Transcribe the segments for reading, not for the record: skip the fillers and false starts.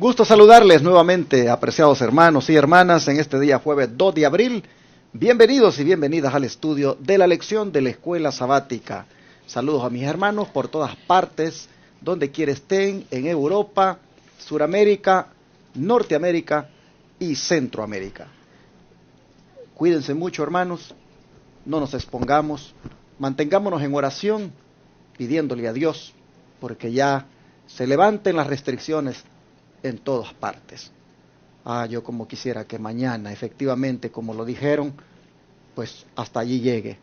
gusto saludarles nuevamente, apreciados hermanos y hermanas, en este día jueves 2 de abril. Bienvenidos y bienvenidas al estudio de la lección de la Escuela Sabática. Saludos a mis hermanos por todas partes, donde quiera estén, en Europa, Suramérica, Norteamérica y Centroamérica. Cuídense mucho, hermanos, no nos expongamos, mantengámonos en oración, pidiéndole a Dios, porque ya se levanten las restricciones en todas partes. Yo como quisiera que mañana, efectivamente, como lo dijeron, pues hasta allí llegue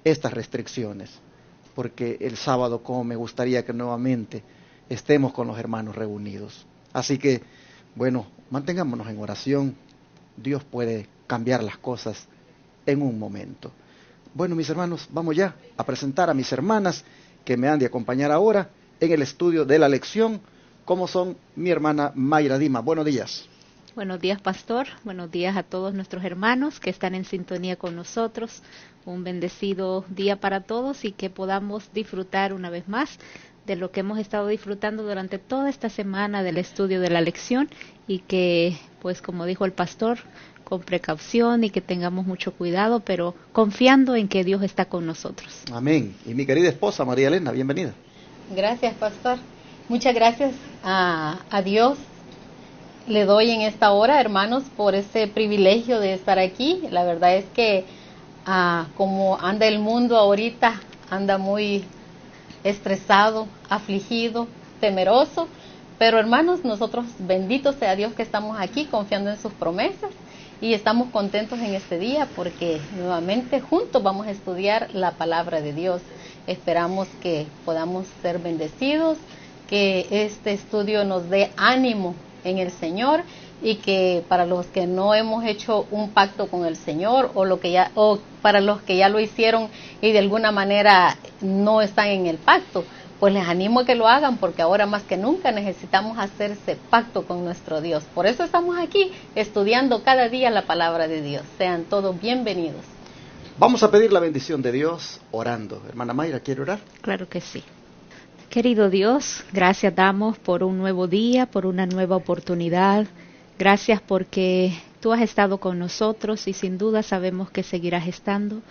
estas restricciones, porque el sábado como me gustaría que nuevamente estemos con los hermanos reunidos. Así que, bueno, mantengámonos en oración, Dios puede cambiar las cosas en un momento. Bueno, mis hermanos, vamos ya a presentar a mis hermanas que me han de acompañar ahora en el estudio de la lección, como son mi hermana Mayra Dima. Buenos días. Buenos días, pastor. Buenos días a todos nuestros hermanos que están en sintonía con nosotros. Un bendecido día para todos y que podamos disfrutar una vez más de lo que hemos estado disfrutando durante toda esta semana del estudio de la lección y que, pues como dijo el pastor, con precaución y que tengamos mucho cuidado, pero confiando en que Dios está con nosotros. Amén. Y mi querida esposa María Elena, bienvenida. Gracias, pastor. Muchas gracias a Dios. Le doy en esta hora, hermanos, por ese privilegio de estar aquí. La verdad es que como anda el mundo ahorita, anda muy estresado, afligido, temeroso. Pero hermanos, nosotros, bendito sea Dios que estamos aquí confiando en sus promesas y estamos contentos en este día porque nuevamente juntos vamos a estudiar la palabra de Dios. Esperamos que podamos ser bendecidos, que este estudio nos dé ánimo en el Señor y que para los que no hemos hecho un pacto con el Señor o para los que ya lo hicieron y de alguna manera no están en el pacto, pues les animo a que lo hagan porque ahora más que nunca necesitamos hacer ese pacto con nuestro Dios. Por eso estamos aquí estudiando cada día la palabra de Dios. Sean todos bienvenidos. Vamos a pedir la bendición de Dios orando. Hermana Mayra, ¿quiere orar? Claro que sí. Querido Dios, gracias damos por un nuevo día, por una nueva oportunidad. Gracias porque tú has estado con nosotros y sin duda sabemos que seguirás estando.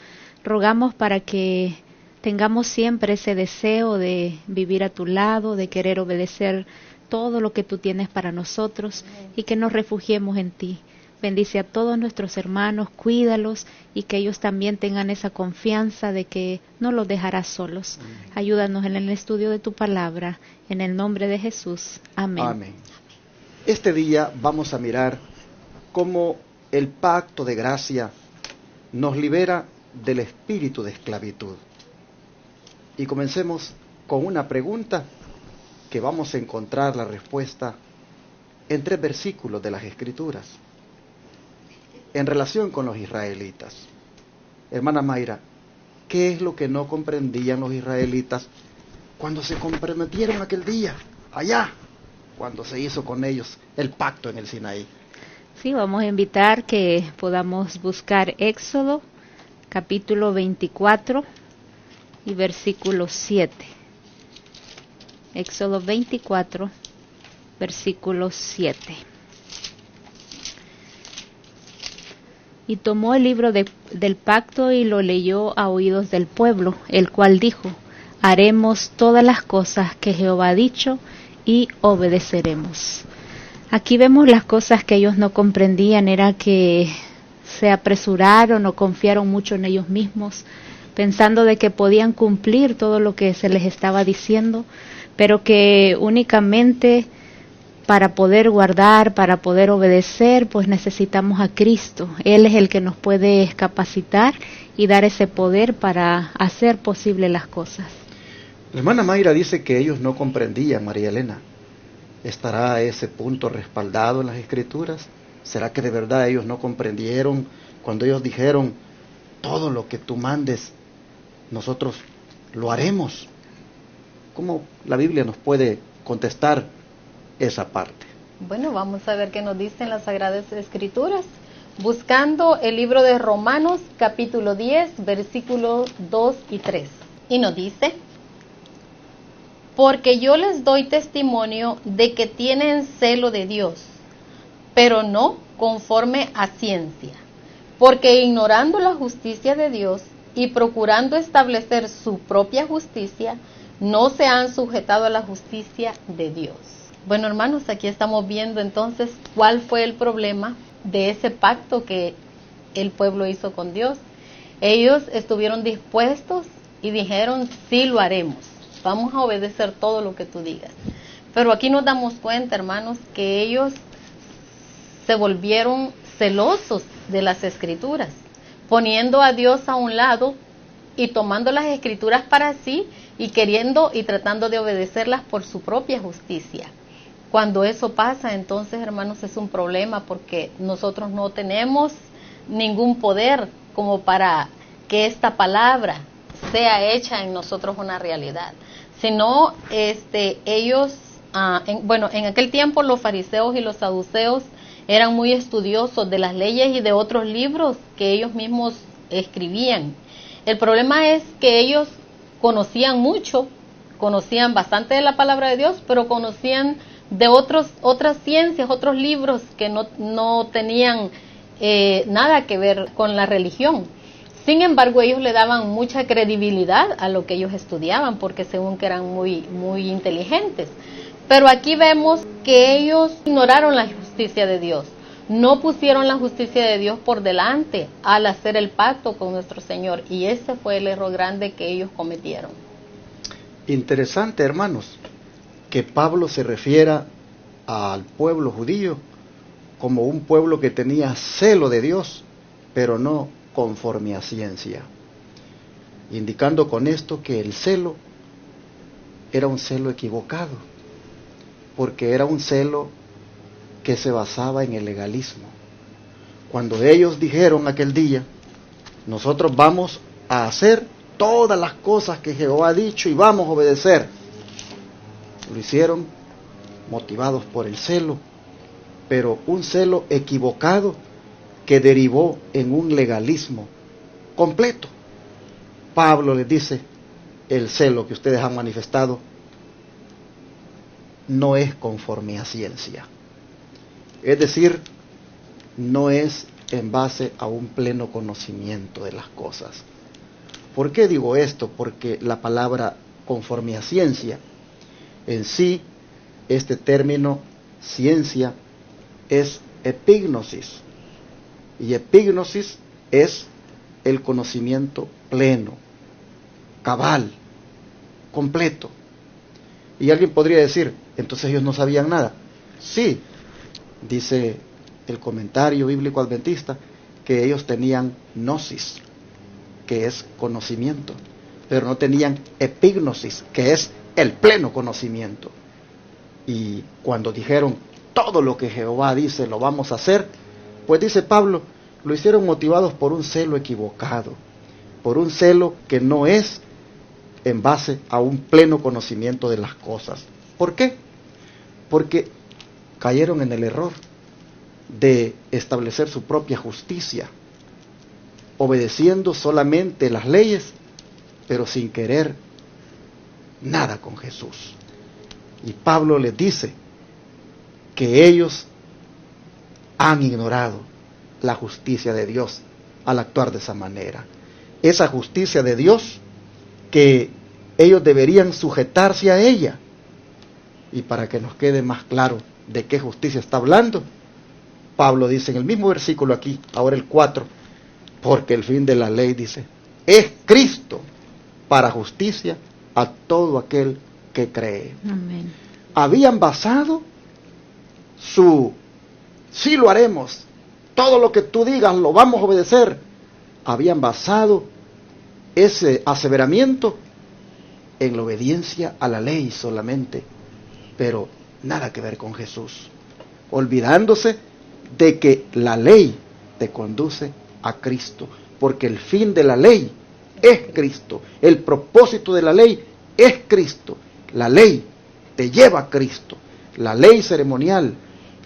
Rogamos para que tengamos siempre ese deseo de vivir a tu lado, de querer obedecer todo lo que tú tienes para nosotros y que nos refugiemos en ti. Bendice a todos nuestros hermanos, cuídalos y que ellos también tengan esa confianza de que no los dejarás solos. Ayúdanos en el estudio de tu palabra, en el nombre de Jesús. Amén. Amén. Este día vamos a mirar cómo el pacto de gracia nos libera del espíritu de esclavitud. Y comencemos con una pregunta que vamos a encontrar la respuesta en 3 versículos de las Escrituras. En relación con los israelitas. Hermana Mayra, ¿qué es lo que no comprendían los israelitas cuando se comprometieron aquel día, allá, cuando se hizo con ellos el pacto en el Sinaí? Sí, vamos a invitar que podamos buscar Éxodo, capítulo 24 y versículo 7. Éxodo 24, versículo 7. Y tomó el libro del pacto y lo leyó a oídos del pueblo, el cual dijo: haremos todas las cosas que Jehová ha dicho y obedeceremos. Aquí vemos las cosas que ellos no comprendían, era que se apresuraron o confiaron mucho en ellos mismos, pensando de que podían cumplir todo lo que se les estaba diciendo, pero que únicamente para poder guardar, para poder obedecer, pues necesitamos a Cristo. Él es el que nos puede capacitar y dar ese poder para hacer posible las cosas. La hermana Mayra dice que ellos no comprendían, María Elena. ¿Estará ese punto respaldado en las Escrituras? ¿Será que de verdad ellos no comprendieron cuando ellos dijeron, todo lo que tú mandes, nosotros lo haremos? ¿Cómo la Biblia nos puede contestar esa parte? Bueno, vamos a ver qué nos dicen las Sagradas Escrituras. Buscando el libro de Romanos, capítulo 10, versículos 2 y 3. Y nos dice: porque yo les doy testimonio de que tienen celo de Dios, pero no conforme a ciencia, porque ignorando la justicia de Dios y procurando establecer su propia justicia, no se han sujetado a la justicia de Dios. Bueno, hermanos, aquí estamos viendo entonces cuál fue el problema de ese pacto que el pueblo hizo con Dios. Ellos estuvieron dispuestos y dijeron, sí lo haremos, vamos a obedecer todo lo que tú digas. Pero aquí nos damos cuenta, hermanos, que ellos se volvieron celosos de las escrituras, poniendo a Dios a un lado y tomando las escrituras para sí y queriendo y tratando de obedecerlas por su propia justicia. Cuando eso pasa, entonces, hermanos, es un problema, porque nosotros no tenemos ningún poder como para que esta palabra sea hecha en nosotros una realidad, sino ellos, en aquel tiempo los fariseos y los saduceos eran muy estudiosos de las leyes y de otros libros que ellos mismos escribían. El problema es que ellos conocían mucho, conocían bastante de la palabra de Dios, pero conocían de otras ciencias, otros libros que no tenían nada que ver con la religión. Sin embargo, ellos le daban mucha credibilidad a lo que ellos estudiaban, porque según que eran muy, muy inteligentes. Pero aquí vemos que ellos ignoraron la justicia de Dios, no pusieron la justicia de Dios por delante al hacer el pacto con nuestro Señor, y ese fue el error grande que ellos cometieron. Interesante, hermanos, que Pablo se refiera al pueblo judío como un pueblo que tenía celo de Dios, pero no conforme a ciencia, indicando con esto que el celo era un celo equivocado, porque era un celo que se basaba en el legalismo. Cuando ellos dijeron aquel día, nosotros vamos a hacer todas las cosas que Jehová ha dicho y vamos a obedecer, lo hicieron motivados por el celo, pero un celo equivocado que derivó en un legalismo completo. Pablo les dice, el celo que ustedes han manifestado no es conforme a ciencia, es decir, no es en base a un pleno conocimiento de las cosas. ¿Por qué digo esto? Porque la palabra conforme a ciencia, en sí, este término ciencia es epignosis, y epignosis es el conocimiento pleno, cabal, completo. Y alguien podría decir, entonces ellos no sabían nada. Sí, dice el comentario bíblico adventista, que ellos tenían gnosis, que es conocimiento, pero no tenían epignosis, que es el pleno conocimiento. Y cuando dijeron, todo lo que Jehová dice lo vamos a hacer, pues dice Pablo, lo hicieron motivados por un celo equivocado, por un celo que no es en base a un pleno conocimiento de las cosas. ¿Por qué? Porque cayeron en el error de establecer su propia justicia, obedeciendo solamente las leyes, pero sin querer nada con Jesús. Y Pablo les dice que ellos han ignorado la justicia de Dios al actuar de esa manera. Esa justicia de Dios que ellos deberían sujetarse a ella. Y para que nos quede más claro de qué justicia está hablando, Pablo dice en el mismo versículo aquí, ahora el 4, porque el fin de la ley, dice, es Cristo para justicia a todo aquel que cree. Amén. Habían basado sí lo haremos, todo lo que tú digas lo vamos a obedecer. Habían basado ese aseveramiento en la obediencia a la ley solamente, pero nada que ver con Jesús, olvidándose de que la ley te conduce a Cristo, porque el fin de la ley es Cristo, el propósito de la ley es Cristo, la ley te lleva a Cristo, la ley ceremonial,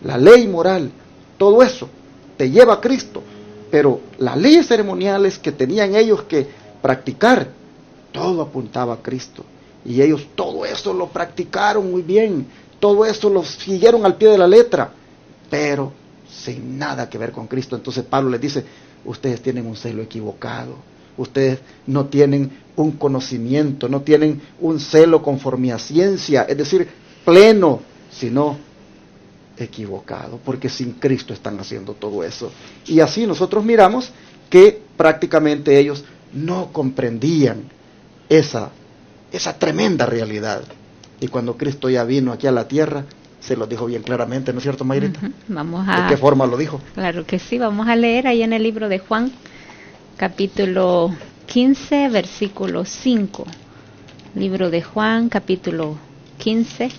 la ley moral, todo eso te lleva a Cristo, pero las leyes ceremoniales que tenían ellos que practicar, todo apuntaba a Cristo. Y ellos todo eso lo practicaron muy bien, todo eso lo siguieron al pie de la letra, pero sin nada que ver con Cristo. Entonces Pablo les dice, ustedes tienen un celo equivocado, ustedes no tienen un conocimiento, no tienen un celo conforme a ciencia, es decir, pleno, sino equivocado, porque sin Cristo están haciendo todo eso. Y así nosotros miramos que prácticamente ellos no comprendían esa tremenda realidad. Y cuando Cristo ya vino aquí a la tierra, se lo dijo bien claramente, ¿no es cierto, Mayrita? ¿De qué forma lo dijo? Claro que sí, vamos a leer ahí en el libro de Juan, capítulo 15, versículo 5. Libro de Juan, capítulo 15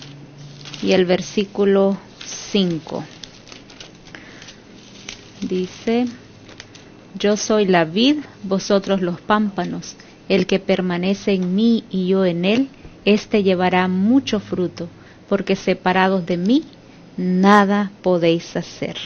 y el versículo 5. Dice, yo soy la vid, vosotros los pámpanos. El que permanece en mí y yo en él, éste llevará mucho fruto, porque separados de mí, nada podéis hacer.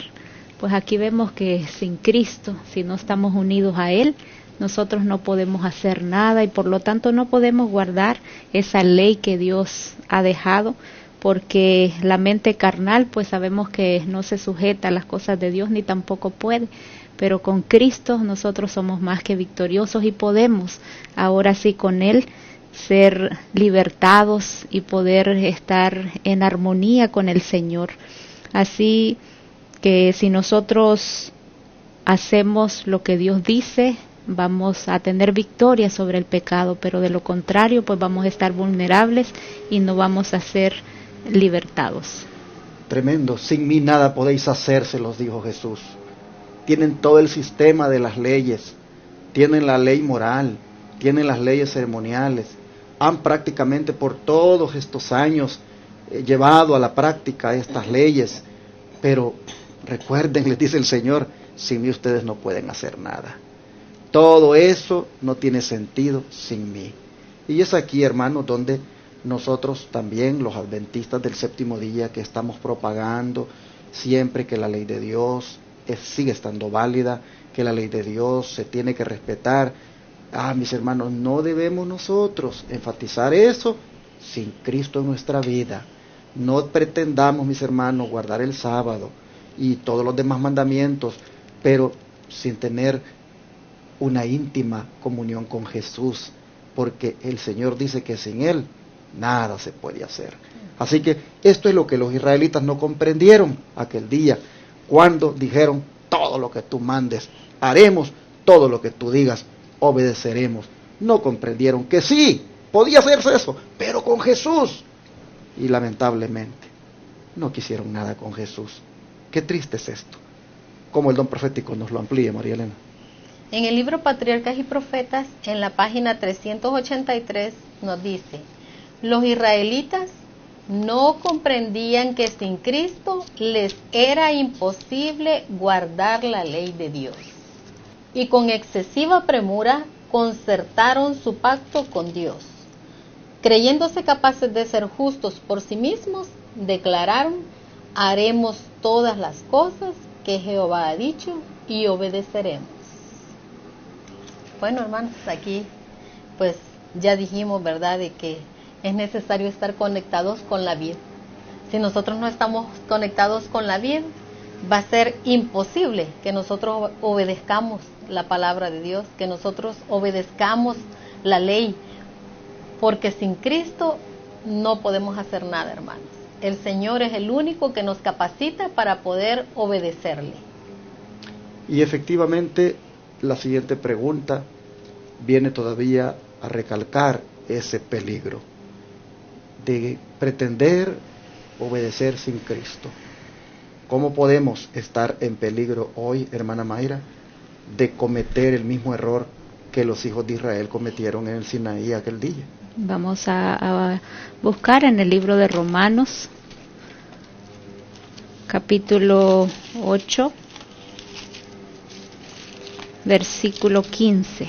Pues aquí vemos que sin Cristo, si no estamos unidos a Él, nosotros no podemos hacer nada y por lo tanto no podemos guardar esa ley que Dios ha dejado, porque la mente carnal, pues sabemos que no se sujeta a las cosas de Dios ni tampoco puede. Pero con Cristo nosotros somos más que victoriosos y podemos ahora sí con Él ser libertados y poder estar en armonía con el Señor. Así que si nosotros hacemos lo que Dios dice, vamos a tener victoria sobre el pecado, pero de lo contrario, pues vamos a estar vulnerables y no vamos a ser libertados. Tremendo, sin mí nada podéis hacer, se los dijo Jesús. Tienen todo el sistema de las leyes, tienen la ley moral, tienen las leyes ceremoniales, han prácticamente por todos estos años llevado a la práctica estas leyes, pero recuerden, les dice el Señor, sin mí ustedes no pueden hacer nada. Todo eso no tiene sentido sin mí. Y es aquí, hermanos, donde nosotros también, los adventistas del séptimo día, que estamos propagando siempre que la ley de Dios sigue estando válida, que la ley de Dios se tiene que respetar. Mis hermanos, no debemos nosotros enfatizar eso sin Cristo en nuestra vida. No pretendamos, mis hermanos, guardar el sábado y todos los demás mandamientos, pero sin tener una íntima comunión con Jesús, porque el Señor dice que sin Él nada se puede hacer. Así que esto es lo que los israelitas no comprendieron aquel día, cuando dijeron, todo lo que tú mandes, haremos, todo lo que tú digas, obedeceremos. No comprendieron que sí, podía hacerse eso, pero con Jesús. Y lamentablemente, no quisieron nada con Jesús. Qué triste es esto. Como el don profético nos lo amplíe, María Elena. En el libro Patriarcas y Profetas, en la página 383, nos dice, los israelitas no comprendían que sin Cristo les era imposible guardar la ley de Dios. Y con excesiva premura concertaron su pacto con Dios. Creyéndose capaces de ser justos por sí mismos, declararon, haremos todas las cosas que Jehová ha dicho y obedeceremos. Bueno, hermanos, aquí pues ya dijimos, ¿verdad?, de que es necesario estar conectados con la vid. Si nosotros no estamos conectados con la vid, va a ser imposible que nosotros obedezcamos la palabra de Dios, que nosotros obedezcamos la ley, porque sin Cristo no podemos hacer nada, hermanos. El Señor es el único que nos capacita para poder obedecerle. Y efectivamente, la siguiente pregunta viene todavía a recalcar ese peligro de pretender obedecer sin Cristo. ¿Cómo podemos estar en peligro hoy, hermana Mayra, de cometer el mismo error que los hijos de Israel cometieron en el Sinaí aquel día? Vamos a buscar en el libro de Romanos, capítulo 8, versículo 15.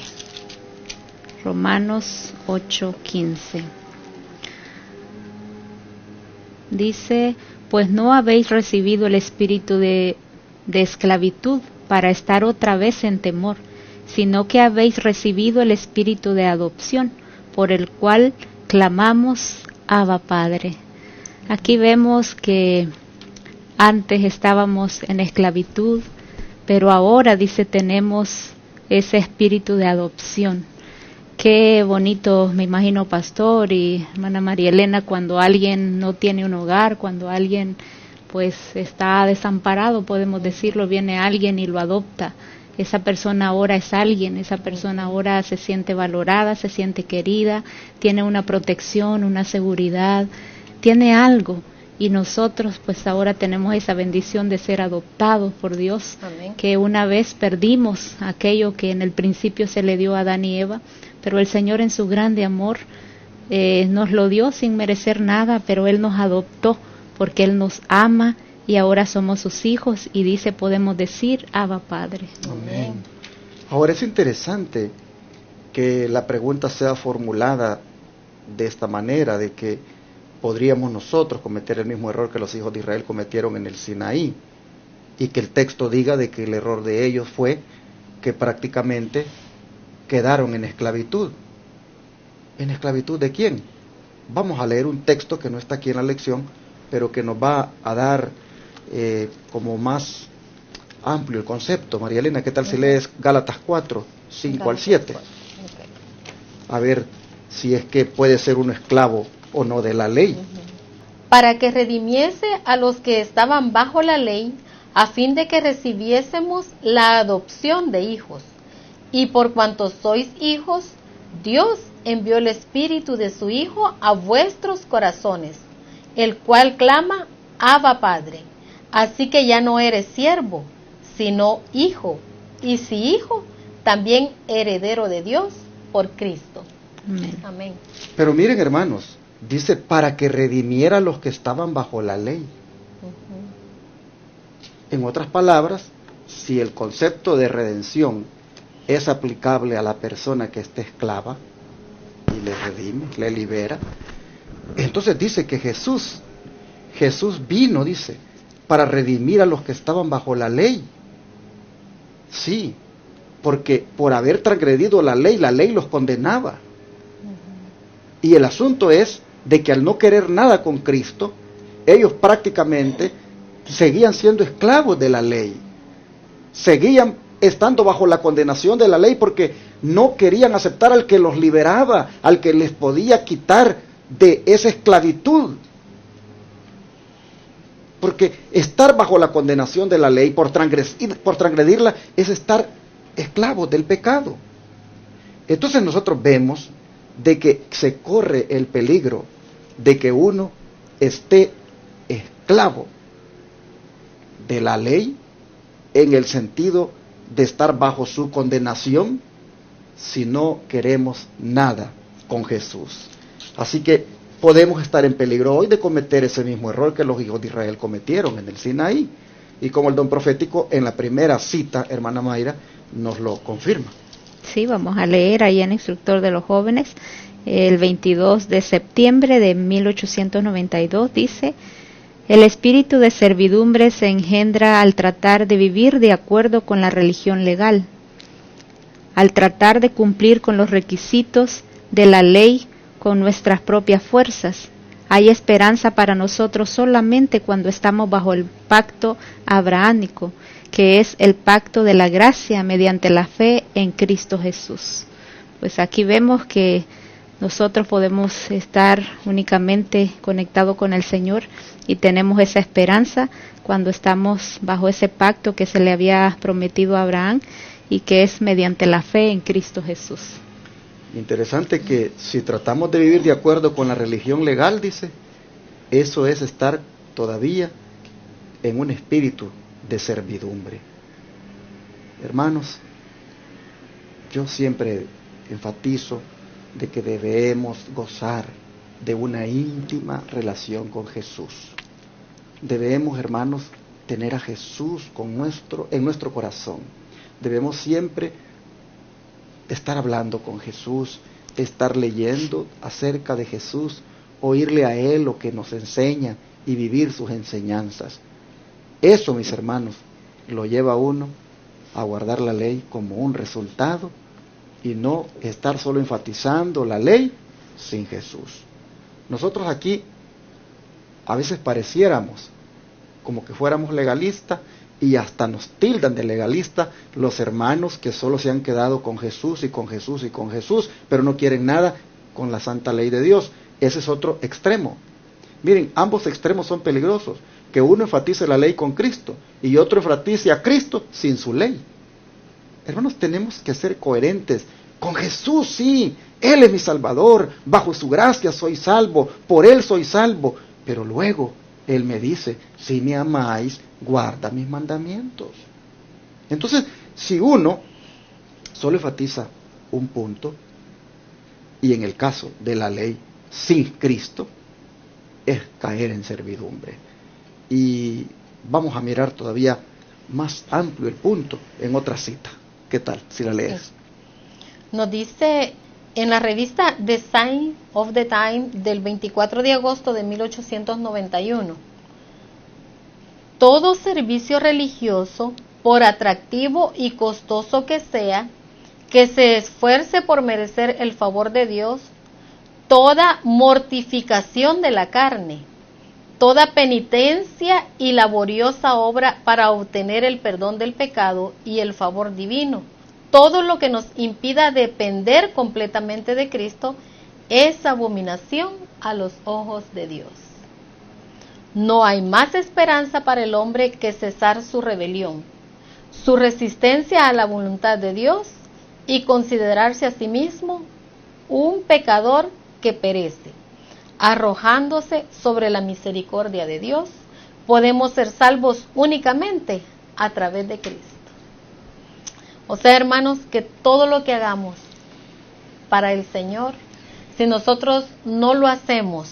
Romanos 8:15. Dice, pues no habéis recibido el espíritu de esclavitud para estar otra vez en temor, sino que habéis recibido el espíritu de adopción, por el cual clamamos, Abba Padre. Aquí vemos que antes estábamos en esclavitud, pero ahora, dice, tenemos ese espíritu de adopción. Qué bonito, me imagino, pastor y hermana María Elena, cuando alguien no tiene un hogar, cuando alguien pues está desamparado, podemos decirlo, viene alguien y lo adopta. Esa persona ahora es alguien, esa persona ahora se siente valorada, se siente querida, tiene una protección, una seguridad, tiene algo. Y nosotros pues ahora tenemos esa bendición de ser adoptados por Dios. Amén. Que una vez perdimos aquello que en el principio se le dio a Adán y Eva, pero el Señor en su grande amor nos lo dio sin merecer nada, pero Él nos adoptó porque Él nos ama y ahora somos sus hijos y dice, podemos decir, Abba Padre. Amén. Ahora es interesante que la pregunta sea formulada de esta manera, de que podríamos nosotros cometer el mismo error que los hijos de Israel cometieron en el Sinaí, y que el texto diga de que el error de ellos fue que prácticamente quedaron en esclavitud. ¿En esclavitud de quién? Vamos a leer un texto que no está aquí en la lección, pero que nos va a dar como más amplio el concepto. María Elena, ¿qué tal si lees Gálatas 4, 5 al 7? A ver si es que puede ser uno esclavo o no de la ley. Para que redimiese a los que estaban bajo la ley, a fin de que recibiésemos la adopción de hijos. Y por cuanto sois hijos, Dios envió el Espíritu de su Hijo a vuestros corazones, el cual clama, Abba Padre. Así que ya no eres siervo, sino hijo, y si hijo, también heredero de Dios por Cristo. Amén. Amén. Pero miren, hermanos, dice para que redimiera a los que estaban bajo la ley. En otras palabras, si el concepto de redención es aplicable a la persona que esté esclava y le redime, le libera, entonces dice que Jesús vino, dice, para redimir a los que estaban bajo la ley. Sí, porque por haber transgredido la ley los condenaba. Y el asunto es de que al no querer nada con Cristo, ellos prácticamente seguían siendo esclavos de la ley. Seguían estando bajo la condenación de la ley porque no querían aceptar al que los liberaba, al que les podía quitar de esa esclavitud. Porque estar bajo la condenación de la ley por transgredirla es estar esclavos del pecado. Entonces nosotros vemos de que se corre el peligro de que uno esté esclavo de la ley en el sentido de estar bajo su condenación si no queremos nada con Jesús. Así que podemos estar en peligro hoy de cometer ese mismo error que los hijos de Israel cometieron en el Sinaí. Y como el don profético en la primera cita, hermana Mayra, nos lo confirma. Sí, vamos a leer ahí en Instructor de los Jóvenes, el 22 de septiembre de 1892, dice: el espíritu de servidumbre se engendra al tratar de vivir de acuerdo con la religión legal, al tratar de cumplir con los requisitos de la ley con nuestras propias fuerzas. Hay esperanza para nosotros solamente cuando estamos bajo el pacto abrahámico, que es el pacto de la gracia mediante la fe en Cristo Jesús. Pues aquí vemos que nosotros podemos estar únicamente conectados con el Señor y tenemos esa esperanza cuando estamos bajo ese pacto que se le había prometido a Abraham y que es mediante la fe en Cristo Jesús. Interesante que si tratamos de vivir de acuerdo con la religión legal, dice, eso es estar todavía en un espíritu de servidumbre. Hermanos, yo siempre enfatizo de que debemos gozar de una íntima relación con Jesús. Debemos, hermanos, tener a Jesús en nuestro corazón. Debemos siempre estar hablando con Jesús, estar leyendo acerca de Jesús, oírle a Él lo que nos enseña y vivir sus enseñanzas. Eso, mis hermanos, lo lleva a uno a guardar la ley como un resultado y no estar solo enfatizando la ley sin Jesús. Nosotros aquí a veces pareciéramos como que fuéramos legalistas y hasta nos tildan de legalistas los hermanos que solo se han quedado con Jesús y con Jesús y con Jesús, pero no quieren nada con la santa ley de Dios. Ese es otro extremo. Miren, ambos extremos son peligrosos, que uno enfatice la ley con Cristo y otro enfatice a Cristo sin su ley. Hermanos, tenemos que ser coherentes. Con Jesús, sí, Él es mi Salvador, bajo su gracia soy salvo, por Él soy salvo, pero luego Él me dice, si me amáis, guarda mis mandamientos. Entonces, si uno solo enfatiza un punto, y en el caso de la ley sin Cristo, es caer en servidumbre. Y vamos a mirar todavía más amplio el punto en otra cita. ¿Qué tal si la lees? Sí. Nos dice en la revista The Sign of the Time del 24 de agosto de 1891, todo servicio religioso, por atractivo y costoso que sea, que se esfuerce por merecer el favor de Dios, toda mortificación de la carne, toda penitencia y laboriosa obra para obtener el perdón del pecado y el favor divino, todo lo que nos impida depender completamente de Cristo, es abominación a los ojos de Dios. No hay más esperanza para el hombre que cesar su rebelión, su resistencia a la voluntad de Dios y considerarse a sí mismo un pecador que perece. Arrojándose sobre la misericordia de Dios, podemos ser salvos únicamente a través de Cristo. O sea, hermanos, que todo lo que hagamos para el Señor, si nosotros no lo hacemos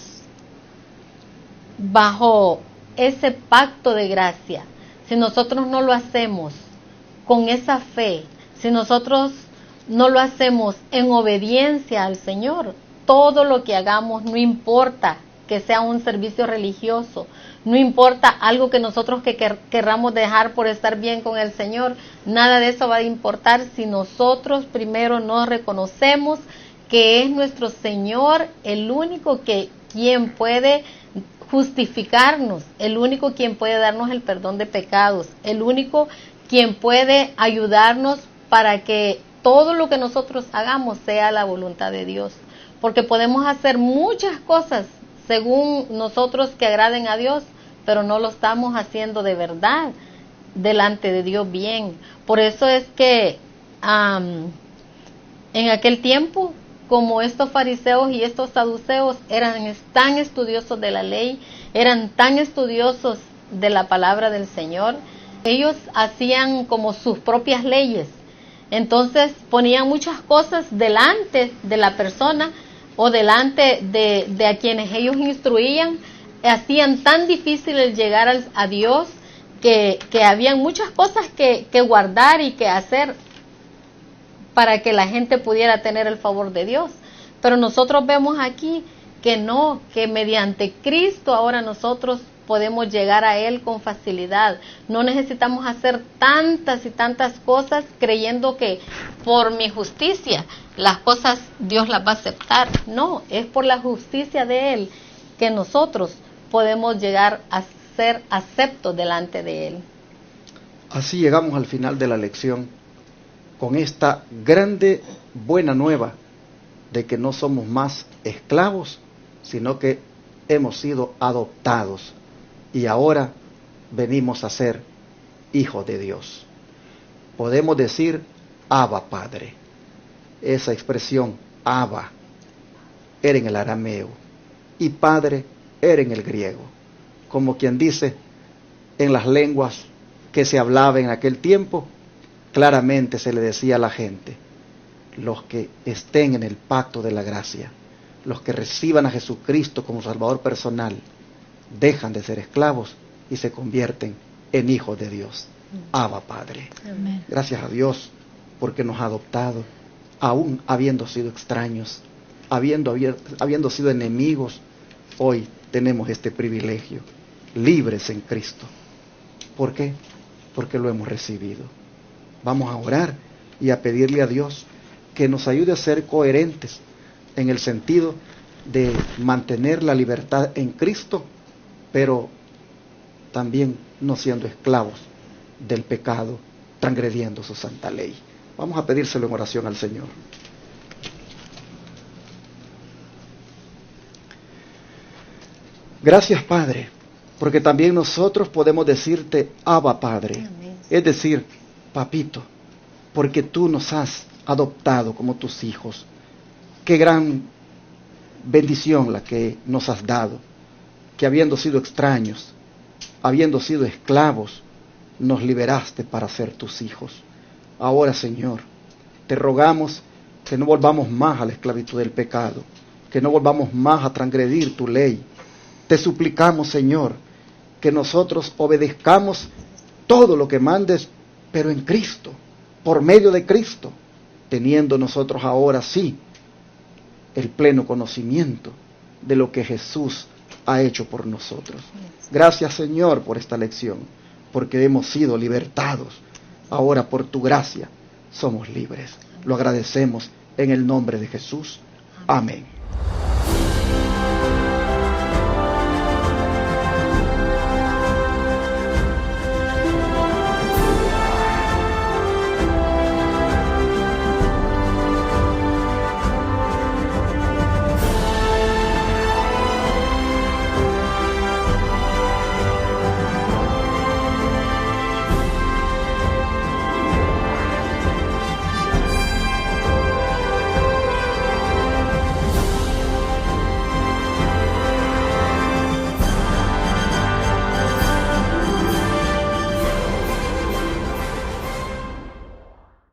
bajo ese pacto de gracia, si nosotros no lo hacemos con esa fe, si nosotros no lo hacemos en obediencia al Señor, todo lo que hagamos, no importa que sea un servicio religioso, no importa algo que nosotros querramos dejar por estar bien con el Señor, nada de eso va a importar si nosotros primero no reconocemos que es nuestro Señor el único quien puede justificarnos, el único quien puede darnos el perdón de pecados, el único quien puede ayudarnos para que todo lo que nosotros hagamos sea la voluntad de Dios. Porque podemos hacer muchas cosas según nosotros que agraden a Dios, pero no lo estamos haciendo de verdad delante de Dios bien. Por eso es que en aquel tiempo, como estos fariseos y estos saduceos eran tan estudiosos de la ley, eran tan estudiosos de la palabra del Señor, ellos hacían como sus propias leyes. Entonces ponían muchas cosas delante de la persona o delante de a quienes ellos instruían, hacían tan difícil el llegar a Dios que habían muchas cosas que guardar y que hacer para que la gente pudiera tener el favor de Dios. Pero nosotros vemos aquí que no, que mediante Cristo ahora nosotros podemos llegar a Él con facilidad. No necesitamos hacer tantas y tantas cosas creyendo que por mi justicia las cosas Dios las va a aceptar. No, es por la justicia de Él que nosotros podemos llegar a ser aceptos delante de Él. Así llegamos al final de la lección con esta grande buena nueva de que no somos más esclavos, sino que hemos sido adoptados y ahora venimos a ser hijos de Dios. Podemos decir Abba Padre. Esa expresión Abba era en el arameo y Padre era en el griego, como quien dice en las lenguas que se hablaba en aquel tiempo. Claramente se le decía a la gente: los que estén en el pacto de la gracia, los que reciban a Jesucristo como Salvador personal, dejan de ser esclavos y se convierten en hijos de Dios. Abba Padre. Amén. Gracias a Dios porque nos ha adoptado, aún habiendo sido extraños, habiendo sido enemigos. Hoy tenemos este privilegio, libres en Cristo. ¿Por qué? Porque lo hemos recibido. Vamos a orar y a pedirle a Dios que nos ayude a ser coherentes en el sentido de mantener la libertad en Cristo, pero también no siendo esclavos del pecado, transgrediendo su santa ley. Vamos a pedírselo en oración al Señor. Gracias, Padre, porque también nosotros podemos decirte Abba, Padre. Amén. Es decir, Papito, porque tú nos has adoptado como tus hijos. Qué gran bendición la que nos has dado, que habiendo sido extraños, habiendo sido esclavos, nos liberaste para ser tus hijos. Ahora, Señor, te rogamos que no volvamos más a la esclavitud del pecado, que no volvamos más a transgredir tu ley. Te suplicamos, Señor, que nosotros obedezcamos todo lo que mandes, pero en Cristo, por medio de Cristo, teniendo nosotros ahora sí el pleno conocimiento de lo que Jesús ha hecho por nosotros. Gracias, Señor, por esta lección, porque hemos sido libertados. Ahora, por tu gracia, somos libres. Lo agradecemos en el nombre de Jesús. Amén.